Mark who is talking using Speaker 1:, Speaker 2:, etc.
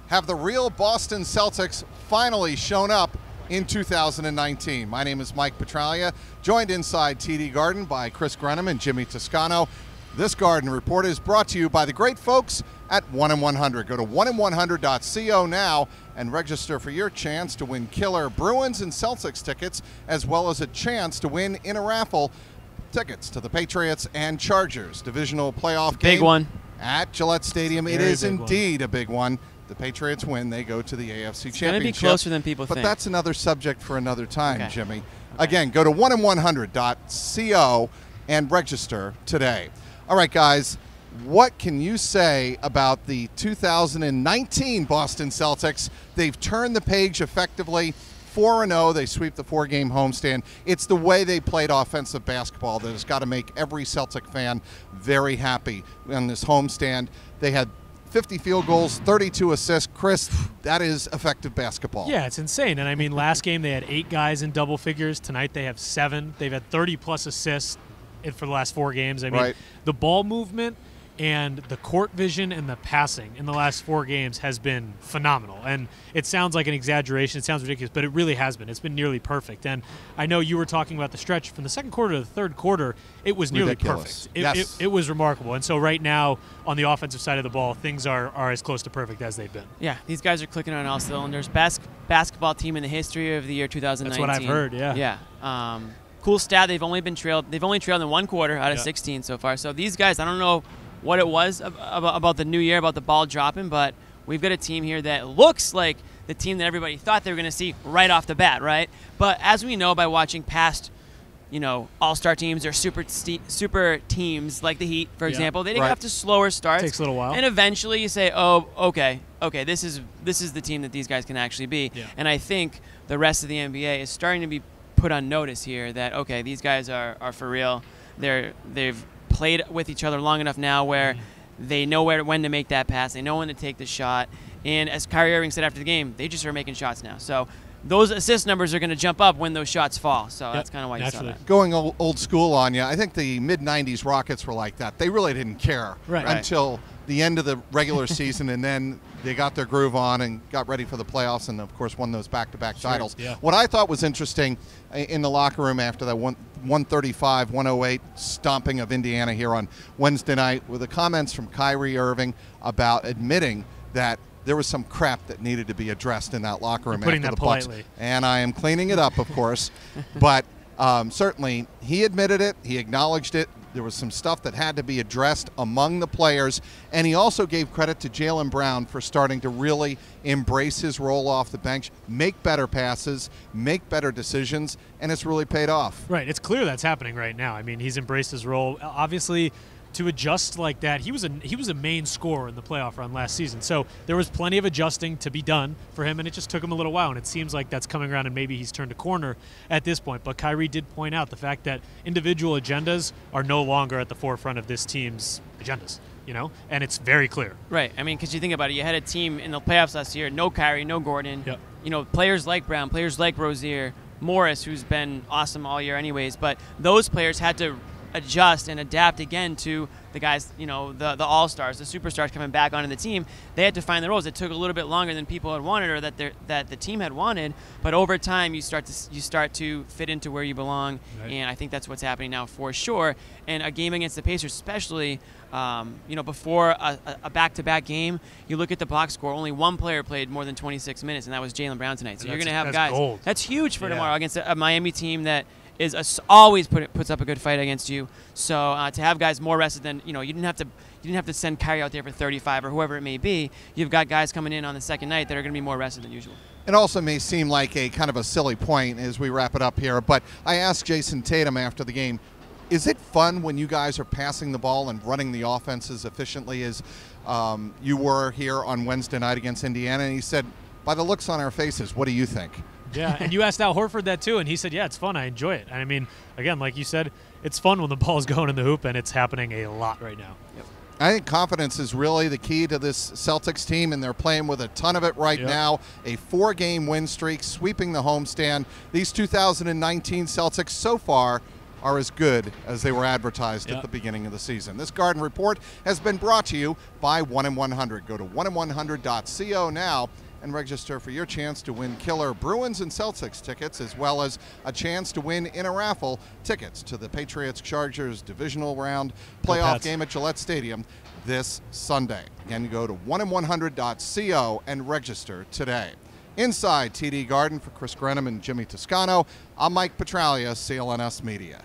Speaker 1: Have the real Boston Celtics finally shown up in 2019? My name is Mike Petraglia, joined inside TD Garden by Chris Grenham and Jimmy Toscano. This Garden Report is brought to you by the great folks at 1-in-100. Go to 1in100.co now and register for your chance to win killer Bruins and Celtics tickets, as well as a chance to win in a raffle tickets to the Patriots and Chargers divisional playoff game.
Speaker 2: Big one.
Speaker 1: At Gillette Stadium. It is indeed a big one. The Patriots win, they go to the AFC Championship.
Speaker 2: It's going to be closer than people think.
Speaker 1: But that's another subject for another time,
Speaker 2: okay.
Speaker 1: Jimmy. Okay. Again, go to 1in100.co and register today. All right, guys, what can you say about the 2019 Boston Celtics? They've turned the page effectively. 4-0, they sweep the four-game homestand. It's the way they played offensive basketball that has got to make every Celtic fan very happy on this homestand. They had 50 field goals, 32 assists. Chris, that is effective basketball.
Speaker 3: Yeah, it's insane. And I mean, last game they had 8 guys in double figures. Tonight they have 7. They've had 30-plus assists for the last 4 games. I mean, the ball movement and the court vision and the passing in the last 4 games has been phenomenal. And it sounds like an exaggeration. It sounds ridiculous, but it really has been. It's been nearly perfect. And I know you were talking about the stretch from the second quarter to the third quarter. It was nearly perfect. It was remarkable. And so right now, on the offensive side of the ball, things are as close to perfect as they've been.
Speaker 2: Yeah, these guys are clicking on all cylinders. Best basketball team in the history of the year 2019.
Speaker 3: That's what I've heard, yeah.
Speaker 2: Yeah. Cool stat, they've only trailed in one quarter out of 16 so far. So these guys, I don't know what it was about the new year, about the ball dropping, but we've got a team here that looks like the team that everybody thought they were going to see right off the bat, right? But as we know by watching past, all-star teams or super teams like the Heat, for example, they have to slower starts.
Speaker 3: It takes a little while.
Speaker 2: And eventually you say, oh, okay, this is the team that these guys can actually be. Yeah. And I think the rest of the NBA is starting to be put on notice here that, okay, these guys are for real. They've played with each other long enough now where they know when to make that pass, they know when to take the shot, and as Kyrie Irving said after the game, they just are making shots now. So those assist numbers are going to jump up when those shots fall. So that's kind of why you saw that.
Speaker 1: Going old school on you, I think the mid-'90s Rockets were like that. They really didn't care until the end of the regular season, and then they got their groove on and got ready for the playoffs and, of course, won those back-to-back titles. Yeah. What I thought was interesting in the locker room after that 135-108 stomping of Indiana here on Wednesday night were the comments from Kyrie Irving about admitting that there was some crap that needed to be addressed in that locker room after the Bucks. And I am cleaning it up, of course. But certainly he admitted it. He acknowledged it. There was some stuff that had to be addressed among the players. And he also gave credit to Jaylen Brown for starting to really embrace his role off the bench, make better passes, make better decisions, and it's really paid off.
Speaker 3: Right. It's clear that's happening right now. I mean, he's embraced his role. Obviously, to adjust like that, he was a main scorer in the playoff run last season. So there was plenty of adjusting to be done for him, and it just took him a little while. And it seems like that's coming around, and maybe he's turned a corner at this point. But Kyrie did point out the fact that individual agendas are no longer at the forefront of this team's agendas. And it's very clear.
Speaker 2: Right. I mean, because you think about it, you had a team in the playoffs last year, no Kyrie, no Gordon. Yep. Players like Brown, players like Rozier, Morris, who's been awesome all year anyways. But those players had to adjust and adapt again to the guys, the all-stars, the superstars coming back onto the team. They had to find their roles. It took a little bit longer than people had wanted or that the team had wanted, but over time you start to fit into where you belong, and I think that's what's happening now for sure. And a game against the Pacers, especially, before a back-to-back game, you look at the box score, only one player played more than 26 minutes, and that was Jaylen Brown tonight. So you're going to have guys.
Speaker 3: Gold.
Speaker 2: That's huge for tomorrow against a Miami team that always puts up a good fight against you. So to have guys more rested than you didn't have to send Kyrie out there for 35 or whoever it may be. You've got guys coming in on the second night that are going to be more rested than usual.
Speaker 1: It also may seem like a kind of a silly point as we wrap it up here, but I asked Jason Tatum after the game, is it fun when you guys are passing the ball and running the offense as efficiently as you were here on Wednesday night against Indiana? And he said, by the looks on our faces, what do you think?
Speaker 3: Yeah, and you asked Al Horford that too, and he said, yeah, it's fun. I enjoy it. And I mean, again, like you said, it's fun when the ball's going in the hoop, and it's happening a lot right now.
Speaker 2: Yep.
Speaker 1: I think confidence is really the key to this Celtics team, and they're playing with a ton of it right now. A 4-game win streak, sweeping the homestand. These 2019 Celtics so far are as good as they were advertised at the beginning of the season. This Garden Report has been brought to you by 1-in-100. Go to 1in100.co now and register for your chance to win killer Bruins and Celtics tickets, as well as a chance to win in a raffle tickets to the Patriots-Chargers divisional round playoff game at Gillette Stadium this Sunday. Again, go to 1in100.co and register today. Inside TD Garden for Chris Grenham and Jimmy Toscano, I'm Mike Petraglia, CLNS Media.